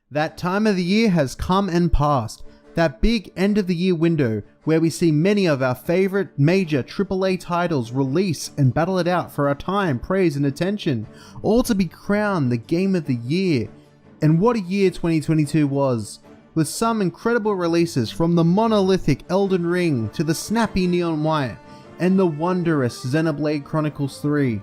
That time of the year has come and passed. That big end of the year window where we see many of our favorite major AAA titles release and battle it out for our time, praise and attention, all to be crowned the game of the year. And what a year 2022 was, with some incredible releases from the monolithic Elden Ring to the snappy Neon White and the wondrous Xenoblade Chronicles 3.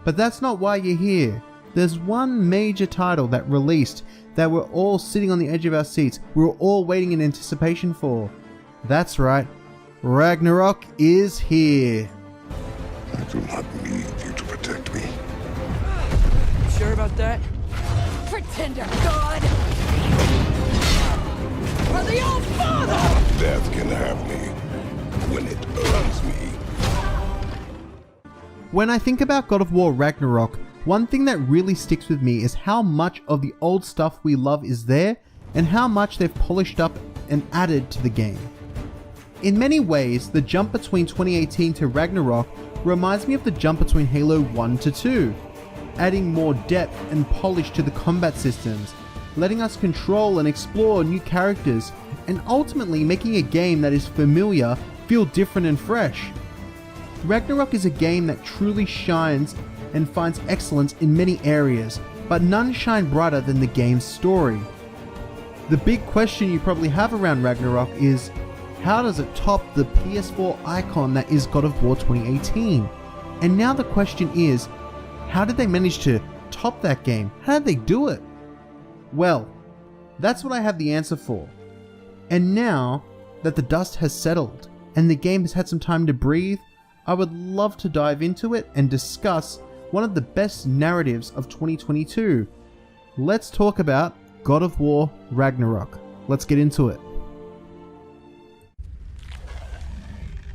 But that's not why you're here. There's one major title that released that we're all sitting on the edge of our seats, we're all waiting in anticipation for. That's right, Ragnarok is here. I do not need you to protect me. You sure about that? Pretender God! For the old father! Death can have me when it earns me. When I think about God of War Ragnarok, one thing that really sticks with me is how much of the old stuff we love is there and how much they've polished up and added to the game. In many ways, the jump between 2018 to Ragnarok reminds me of the jump between Halo 1 to 2, adding more depth and polish to the combat systems, letting us control and explore new characters, and ultimately making a game that is familiar feel different and fresh. Ragnarok is a game that truly shines and finds excellence in many areas, but none shine brighter than the game's story. The big question you probably have around Ragnarok is, how does it top the PS4 icon that is God of War 2018? And now the question is, how did they manage to top that game? How did they do it? Well, that's what I have the answer for. And now that the dust has settled and the game has had some time to breathe, I would love to dive into it and discuss one of the best narratives of 2022. Let's talk about God of War Ragnarok. Let's get into it.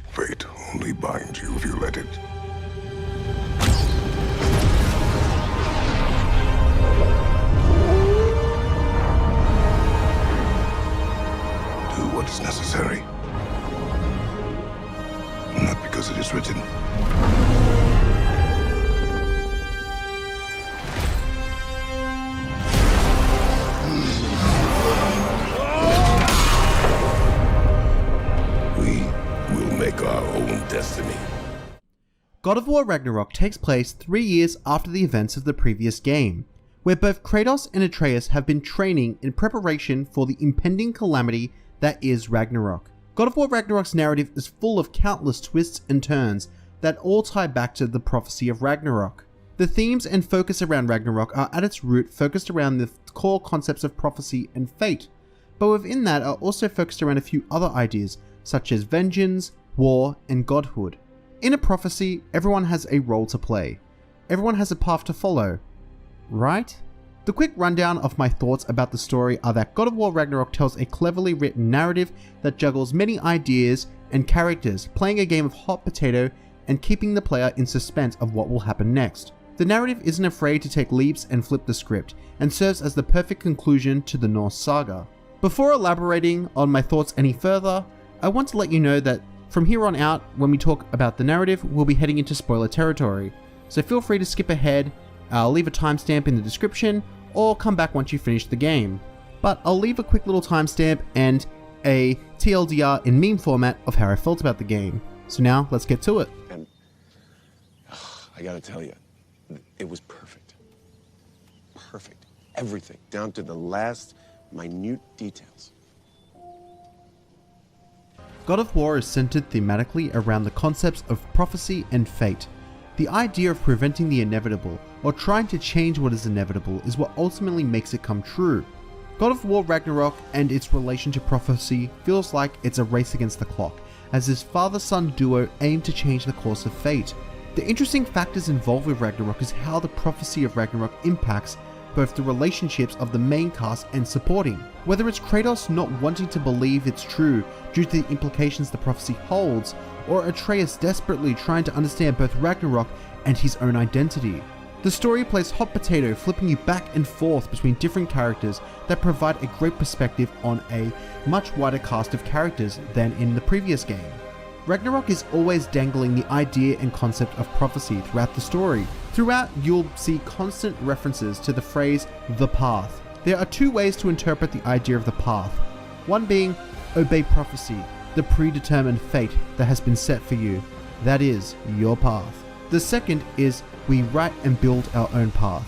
Fate only binds you if you let it. Do what is necessary. Not because it is written. Our own destiny. God of War Ragnarok takes place 3 years after the events of the previous game, where both Kratos and Atreus have been training in preparation for the impending calamity that is Ragnarok. God of War Ragnarok's narrative is full of countless twists and turns that all tie back to the prophecy of Ragnarok. The themes and focus around Ragnarok are at its root focused around the core concepts of prophecy and fate, but within that are also focused around a few other ideas such as vengeance, war, and godhood. In a prophecy, everyone has a role to play. Everyone has a path to follow, right? The quick rundown of my thoughts about the story are that God of War Ragnarok tells a cleverly written narrative that juggles many ideas and characters, playing a game of hot potato and keeping the player in suspense of what will happen next. The narrative isn't afraid to take leaps and flip the script, and serves as the perfect conclusion to the Norse saga. Before elaborating on my thoughts any further, I want to let you know that from here on out, when we talk about the narrative, we'll be heading into spoiler territory, so feel free to skip ahead. I'll leave a timestamp in the description, or come back once you finish the game. But I'll leave a quick little timestamp and a TLDR in meme format of how I felt about the game. So now, let's get to it. And I gotta tell you, it was perfect. Perfect. Everything, down to the last minute details. God of War is centered thematically around the concepts of prophecy and fate. The idea of preventing the inevitable, or trying to change what is inevitable, is what ultimately makes it come true. God of War Ragnarok and its relation to prophecy feels like it's a race against the clock, as this father-son duo aim to change the course of fate. The interesting factors involved with Ragnarok is how the prophecy of Ragnarok impacts both the relationships of the main cast and supporting. Whether it's Kratos not wanting to believe it's true due to the implications the prophecy holds, or Atreus desperately trying to understand both Ragnarok and his own identity. The story plays hot potato, flipping you back and forth between different characters that provide a great perspective on a much wider cast of characters than in the previous game. Ragnarok is always dangling the idea and concept of prophecy throughout the story. Throughout, you'll see constant references to the phrase, the path, There are two ways to interpret the idea of the path. One being, obey prophecy, the predetermined fate that has been set for you. That is your path. The second is, we write and build our own path.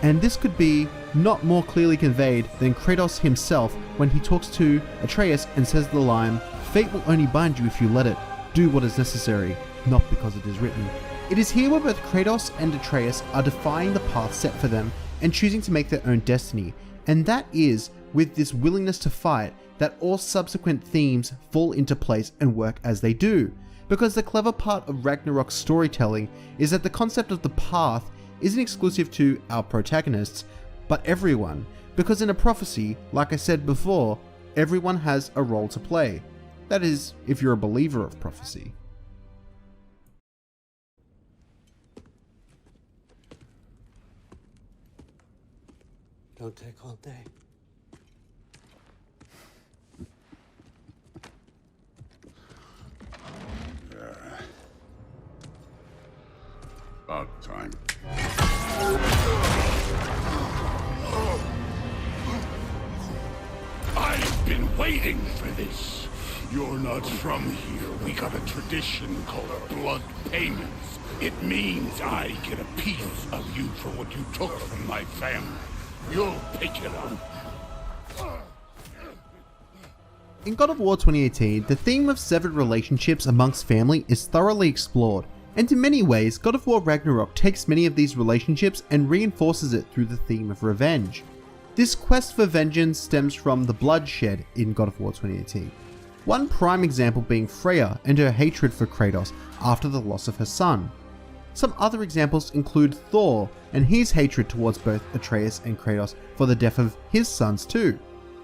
And this could be not more clearly conveyed than Kratos himself when he talks to Atreus and says the line, "Fate will only bind you if you let it. Do what is necessary, not because it is written." It is here where both Kratos and Atreus are defying the path set for them and choosing to make their own destiny. And that is with this willingness to fight that all subsequent themes fall into place and work as they do. Because the clever part of Ragnarok's storytelling is that the concept of the path isn't exclusive to our protagonists, but everyone. Because in a prophecy, like I said before, everyone has a role to play. That is, if you're a believer of prophecy. Don't take all day. About time. I've been waiting for this. You're not from here. We got a tradition called blood payments. It means I get a piece of you for what you took from my family. You'll pick it up. In God of War 2018, the theme of severed relationships amongst family is thoroughly explored, and in many ways, God of War Ragnarok takes many of these relationships and reinforces it through the theme of revenge. This quest for vengeance stems from the bloodshed in God of War 2018. One prime example being Freya and her hatred for Kratos after the loss of her son. Some other examples include Thor and his hatred towards both Atreus and Kratos for the death of his sons too.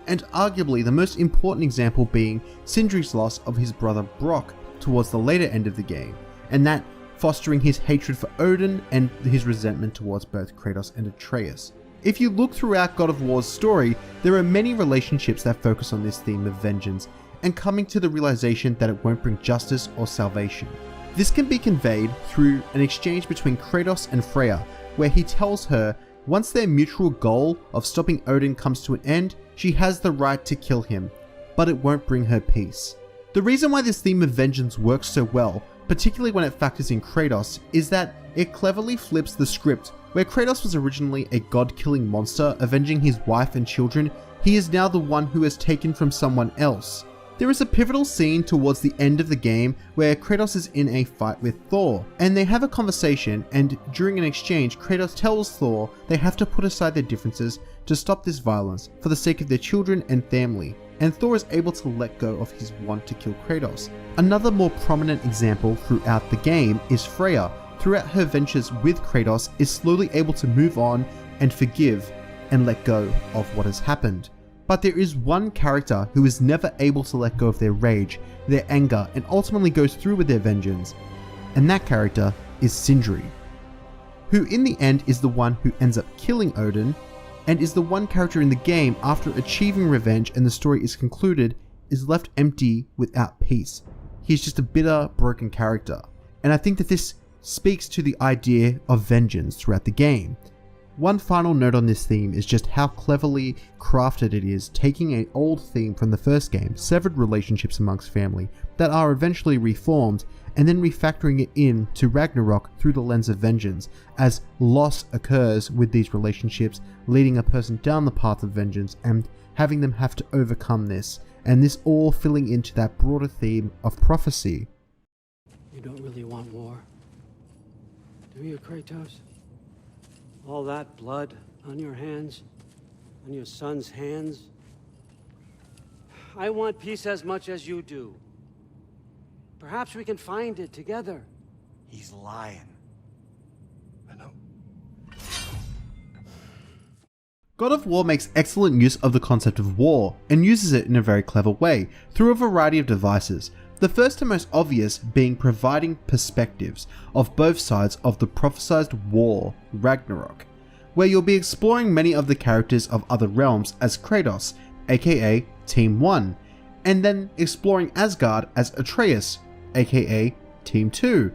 And arguably the most important example being Sindri's loss of his brother Brock towards the later end of the game, and that fostering his hatred for Odin and his resentment towards both Kratos and Atreus. If you look throughout God of War's story, there are many relationships that focus on this theme of vengeance and coming to the realization that it won't bring justice or salvation. This can be conveyed through an exchange between Kratos and Freya, where he tells her once their mutual goal of stopping Odin comes to an end, she has the right to kill him, but it won't bring her peace. The reason why this theme of vengeance works so well, particularly when it factors in Kratos, is that it cleverly flips the script. Where Kratos was originally a god-killing monster avenging his wife and children, he is now the one who has taken from someone else. There is a pivotal scene towards the end of the game where Kratos is in a fight with Thor, and they have a conversation, and during an exchange, Kratos tells Thor they have to put aside their differences to stop this violence for the sake of their children and family, and Thor is able to let go of his want to kill Kratos. Another more prominent example throughout the game is Freya. Throughout her ventures with Kratos, is slowly able to move on and forgive and let go of what has happened. But there is one character who is never able to let go of their rage, their anger, and ultimately goes through with their vengeance. And that character is Sindri, who in the end is the one who ends up killing Odin, and is the one character in the game after achieving revenge and the story is concluded, is left empty without peace. He's just a bitter, broken character. And I think that this speaks to the idea of vengeance throughout the game. One final note on this theme is just how cleverly crafted it is, taking an old theme from the first game, severed relationships amongst family, that are eventually reformed, and then refactoring it in to Ragnarok through the lens of vengeance, as loss occurs with these relationships, leading a person down the path of vengeance and having them have to overcome this, and this all filling into that broader theme of prophecy. You don't really want war, do you, Kratos? All that blood on your hands, on your son's hands. I want peace as much as you do. Perhaps we can find it together. He's lying. I know. God of War makes excellent use of the concept of war, and uses it in a very clever way, through a variety of devices. The first and most obvious being providing perspectives of both sides of the prophesized war, Ragnarok, where you'll be exploring many of the characters of other realms as Kratos, aka Team 1, and then exploring Asgard as Atreus, aka Team 2.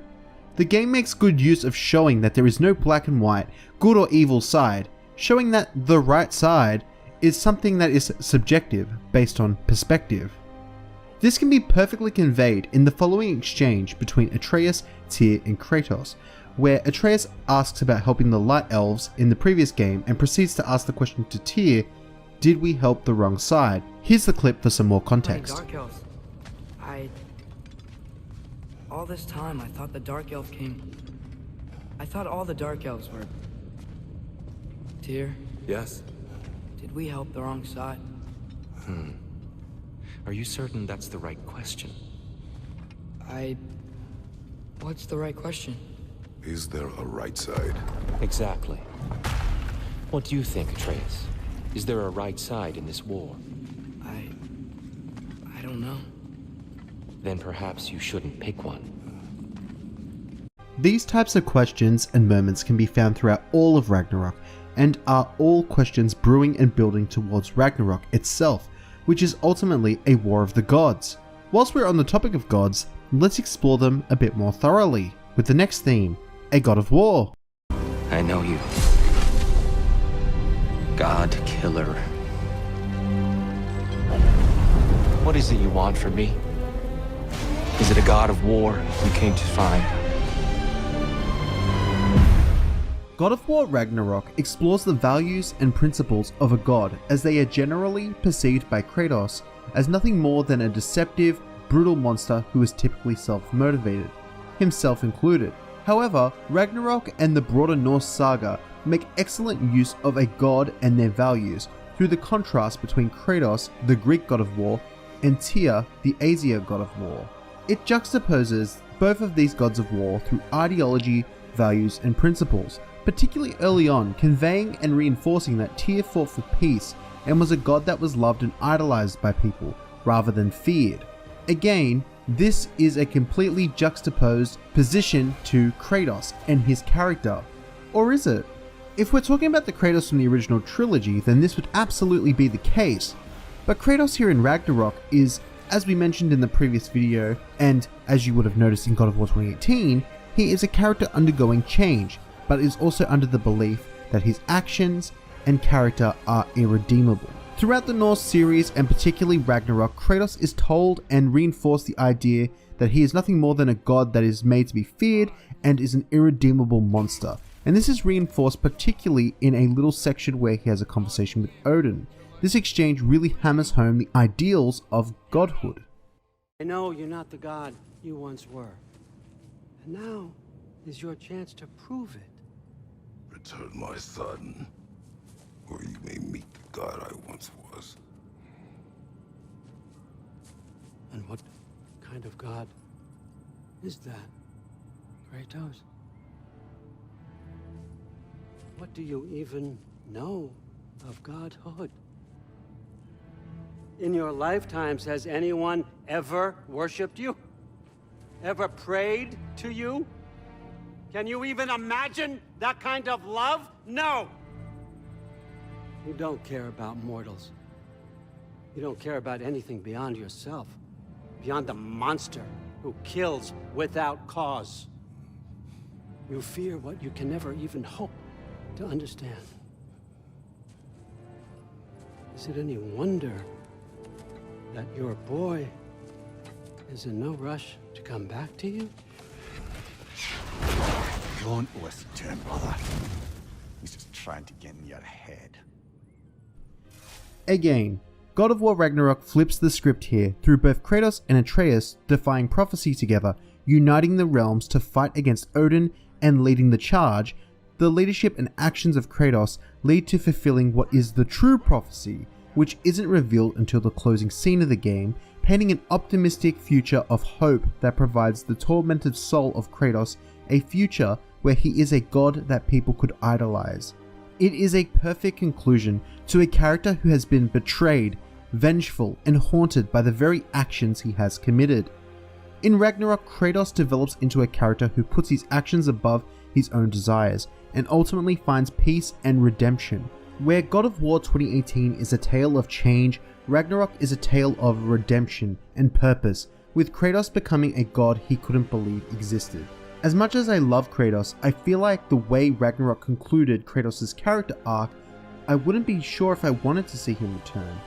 The game makes good use of showing that there is no black and white, good or evil side, showing that the right side is something that is subjective based on perspective. This can be perfectly conveyed in the following exchange between Atreus, Tyr, and Kratos, where Atreus asks about helping the Light Elves in the previous game and proceeds to ask the question to Tyr, did we help the wrong side? Here's the clip for some more context. Dark Elves. All this time, I thought the Dark Elf came... I thought all the Dark Elves were... Tyr? Yes? Did we help the wrong side? Are you certain that's the right question? What's the right question? Is there a right side? Exactly. What do you think, Atreus? Is there a right side in this war? I don't know. Then perhaps you shouldn't pick one. These types of questions and moments can be found throughout all of Ragnarok, and are all questions brewing and building towards Ragnarok itself, which is ultimately a war of the gods. Whilst we're on the topic of gods, let's explore them a bit more thoroughly, with the next theme, a god of war. I know you. God Killer. What is it you want from me? Is it a god of war you came to find? God of War Ragnarok explores the values and principles of a god, as they are generally perceived by Kratos as nothing more than a deceptive, brutal monster who is typically self-motivated, himself included. However, Ragnarok and the broader Norse saga make excellent use of a god and their values through the contrast between Kratos, the Greek god of war, and Tyr, the Aesir god of war. It juxtaposes both of these gods of war through ideology, values, and principles, particularly early on, conveying and reinforcing that Tyr fought for peace and was a god that was loved and idolized by people, rather than feared. Again, this is a completely juxtaposed position to Kratos and his character. Or is it? If we're talking about the Kratos from the original trilogy, then this would absolutely be the case. But Kratos here in Ragnarok is, as we mentioned in the previous video, and as you would have noticed in God of War 2018, he is a character undergoing change, but is also under the belief that his actions and character are irredeemable. Throughout the Norse series, and particularly Ragnarok, Kratos is told and reinforced the idea that he is nothing more than a god that is made to be feared and is an irredeemable monster. And this is reinforced particularly in a little section where he has a conversation with Odin. This exchange really hammers home the ideals of godhood. I know you're not the god you once were. And now is your chance to prove it. Return my son, or you may meet the god I once was. And what kind of god is that, Kratos? What do you even know of godhood? In your lifetimes, has anyone ever worshipped you? Ever prayed to you? Can you even imagine that kind of love? No! You don't care about mortals. You don't care about anything beyond yourself, beyond the monster who kills without cause. You fear what you can never even hope to understand. Is it any wonder that your boy is in no rush to come back to you? Don't listen to him, brother. He's just trying to get in your head. Again, God of War Ragnarok flips the script here through both Kratos and Atreus defying prophecy together, uniting the realms to fight against Odin and leading the charge. The leadership and actions of Kratos lead to fulfilling what is the true prophecy, which isn't revealed until the closing scene of the game, painting an optimistic future of hope that provides the tormented soul of Kratos a future where he is a god that people could idolize. It is a perfect conclusion to a character who has been betrayed, vengeful, and haunted by the very actions he has committed. In Ragnarok, Kratos develops into a character who puts his actions above his own desires, and ultimately finds peace and redemption. Where God of War 2018 is a tale of change, Ragnarok is a tale of redemption and purpose, with Kratos becoming a god he couldn't believe existed. As much as I love Kratos, I feel like the way Ragnarok concluded Kratos' character arc I wouldn't be sure if I wanted to see him return.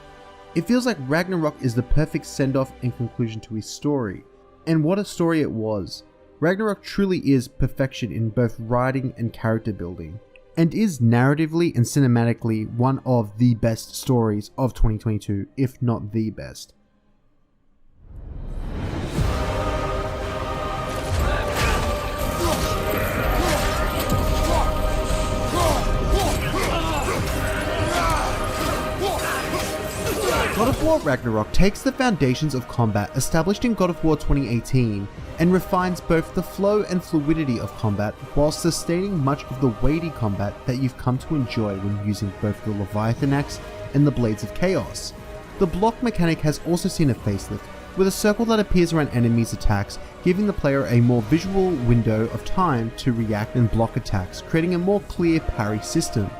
It feels like Ragnarok is the perfect send-off and conclusion to his story, and what a story it was. Ragnarok truly is perfection in both writing and character building, and is narratively and cinematically one of the best stories of 2022, if not the best. God of War Ragnarok takes the foundations of combat established in God of War 2018 and refines both the flow and fluidity of combat while sustaining much of the weighty combat that you've come to enjoy when using both the Leviathan Axe and the Blades of Chaos. The block mechanic has also seen a facelift, with a circle that appears around enemies' attacks, giving the player a more visual window of time to react and block attacks, creating a more clear parry system.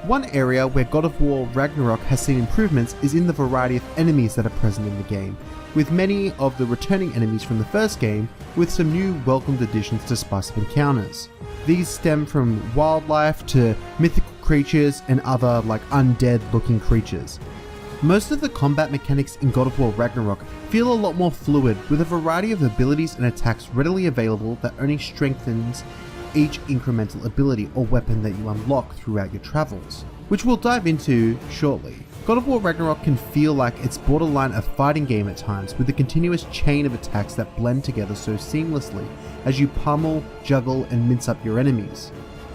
One area where God of War Ragnarok has seen improvements is in the variety of enemies that are present in the game, with many of the returning enemies from the first game, with some new welcomed additions to spice up encounters. These stem from wildlife to mythical creatures and other undead looking creatures. Most of the combat mechanics in God of War Ragnarok feel a lot more fluid, with a variety of abilities and attacks readily available that only strengthens each incremental ability or weapon that you unlock throughout your travels, which we'll dive into shortly. God of War Ragnarok can feel like it's borderline a fighting game at times, with a continuous chain of attacks that blend together so seamlessly as you pummel, juggle, and mince up your enemies.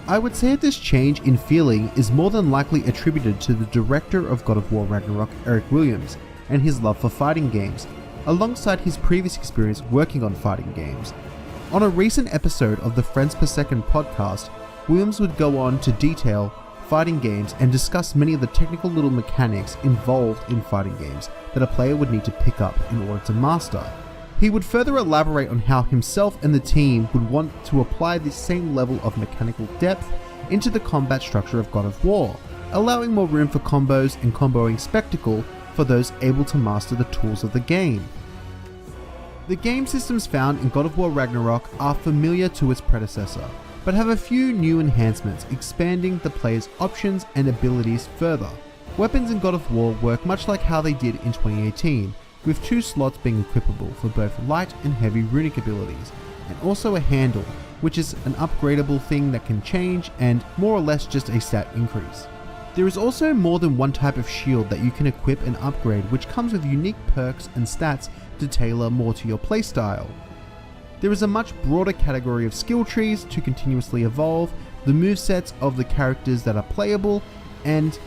I would say that this change in feeling is more than likely attributed to the director of God of War Ragnarok, Eric Williams, and his love for fighting games, alongside his previous experience working on fighting games. On a recent episode of the Friends Per Second podcast, Williams would go on to detail fighting games and discuss many of the technical little mechanics involved in fighting games that a player would need to pick up in order to master. He would further elaborate on how himself and the team would want to apply this same level of mechanical depth into the combat structure of God of War, allowing more room for combos and comboing spectacle for those able to master the tools of the game. The game systems found in God of War Ragnarok are familiar to its predecessor, but have a few new enhancements, expanding the player's options and abilities further. Weapons in God of War work much like how they did in 2018, with 2 slots being equipable for both light and heavy runic abilities, and also a handle, which is an upgradable thing that can change and more or less just a stat increase. There is also more than one type of shield that you can equip and upgrade, which comes with unique perks and stats to tailor more to your playstyle. There is a much broader category of skill trees to continuously evolve, the movesets of the characters that are playable, and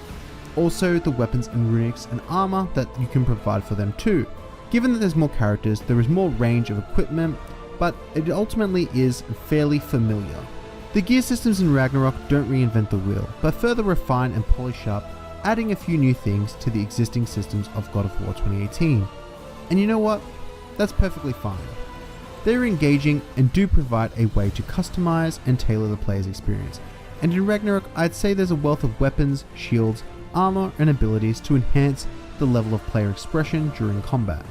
also the weapons and runics and armor that you can provide for them too. Given that there's more characters, there is more range of equipment, but it ultimately is fairly familiar. The gear systems in Ragnarok don't reinvent the wheel, but further refine and polish up, adding a few new things to the existing systems of God of War 2018. And you know what? That's perfectly fine. They're engaging and do provide a way to customize and tailor the player's experience. And in Ragnarok, I'd say there's a wealth of weapons, shields, armor, and abilities to enhance the level of player expression during combat.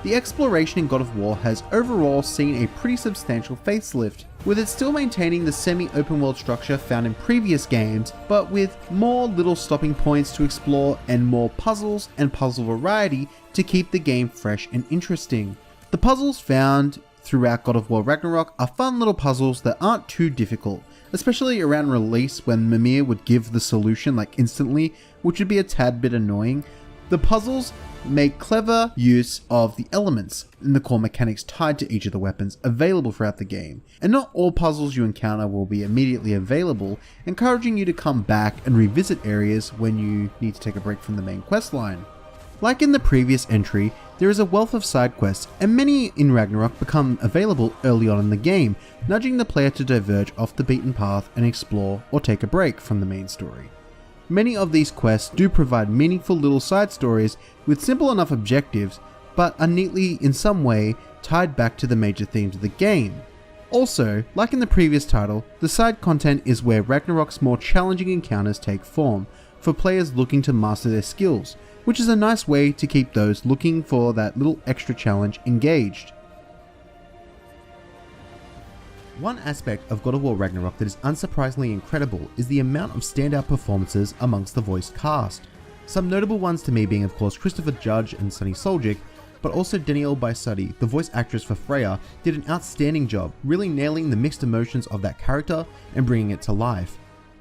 The exploration in God of War has overall seen a pretty substantial facelift, with it still maintaining the semi-open world structure found in previous games, but with more little stopping points to explore and more puzzles and puzzle variety to keep the game fresh and interesting. The puzzles found throughout God of War Ragnarok are fun little puzzles that aren't too difficult, especially around release when Mimir would give the solution instantly, which would be a tad bit annoying. The puzzles make clever use of the elements and the core mechanics tied to each of the weapons available throughout the game, and not all puzzles you encounter will be immediately available, encouraging you to come back and revisit areas when you need to take a break from the main questline. Like in the previous entry, there is a wealth of side quests, and many in Ragnarok become available early on in the game, nudging the player to diverge off the beaten path and explore or take a break from the main story. Many of these quests do provide meaningful little side stories with simple enough objectives, but are neatly in some way tied back to the major themes of the game. Also, like in the previous title, the side content is where Ragnarok's more challenging encounters take form, for players looking to master their skills, which is a nice way to keep those looking for that little extra challenge engaged. One aspect of God of War Ragnarok that is unsurprisingly incredible is the amount of standout performances amongst the voice cast. Some notable ones to me being of course Christopher Judge and Sunny Soljic, but also Danielle Baisadi, the voice actress for Freya, did an outstanding job, really nailing the mixed emotions of that character and bringing it to life.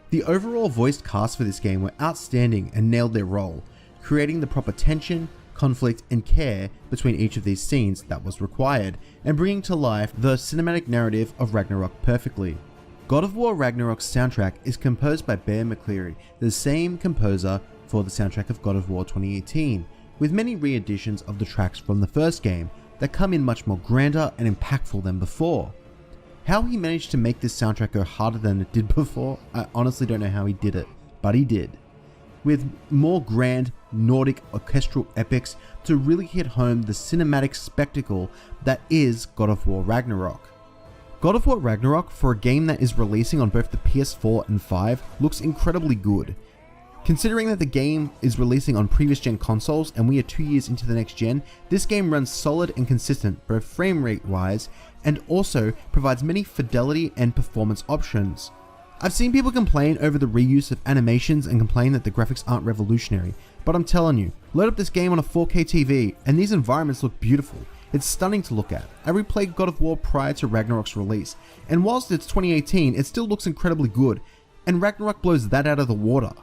The overall voiced cast for this game were outstanding and nailed their role, creating the proper tension, conflict and care between each of these scenes that was required, and bringing to life the cinematic narrative of Ragnarok perfectly. God of War Ragnarok's soundtrack is composed by Bear McCreary, the same composer for the soundtrack of God of War 2018, with many re-editions of the tracks from the first game that come in much more grander and impactful than before. How he managed to make this soundtrack go harder than it did before, I honestly don't know how he did it, but he did. With more grand Nordic orchestral epics to really hit home the cinematic spectacle that is God of War Ragnarok. God of War Ragnarok, for a game that is releasing on both the PS4 and 5, looks incredibly good. Considering that the game is releasing on previous gen consoles and we are 2 years into the next gen, this game runs solid and consistent both frame rate wise and also provides many fidelity and performance options. I've seen people complain over the reuse of animations and complain that the graphics aren't revolutionary, but I'm telling you, load up this game on a 4K TV and these environments look beautiful. It's stunning to look at. I replayed God of War prior to Ragnarok's release, and whilst it's 2018, it still looks incredibly good, and Ragnarok blows that out of the water.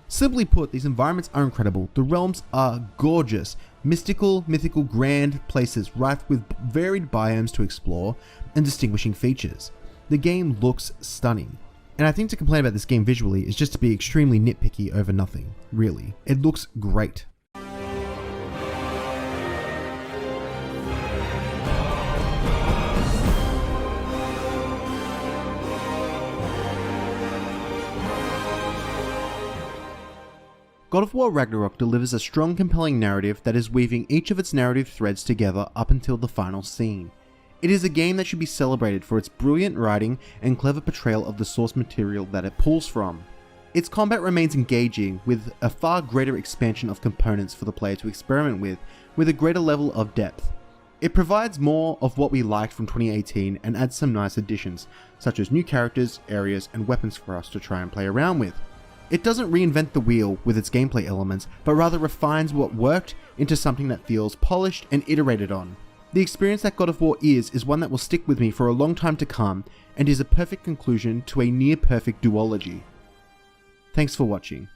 Simply put, these environments are incredible, the realms are gorgeous, mystical, mythical, grand places rife with varied biomes to explore and distinguishing features. The game looks stunning, and I think to complain about this game visually is just to be extremely nitpicky over nothing, really. It looks great. God of War Ragnarok delivers a strong, compelling narrative that is weaving each of its narrative threads together up until the final scene. It is a game that should be celebrated for its brilliant writing and clever portrayal of the source material that it pulls from. Its combat remains engaging, with a far greater expansion of components for the player to experiment with a greater level of depth. It provides more of what we liked from 2018 and adds some nice additions, such as new characters, areas, and weapons for us to try and play around with. It doesn't reinvent the wheel with its gameplay elements, but rather refines what worked into something that feels polished and iterated on. The experience that God of War is one that will stick with me for a long time to come, and is a perfect conclusion to a near-perfect duology. Thanks for watching.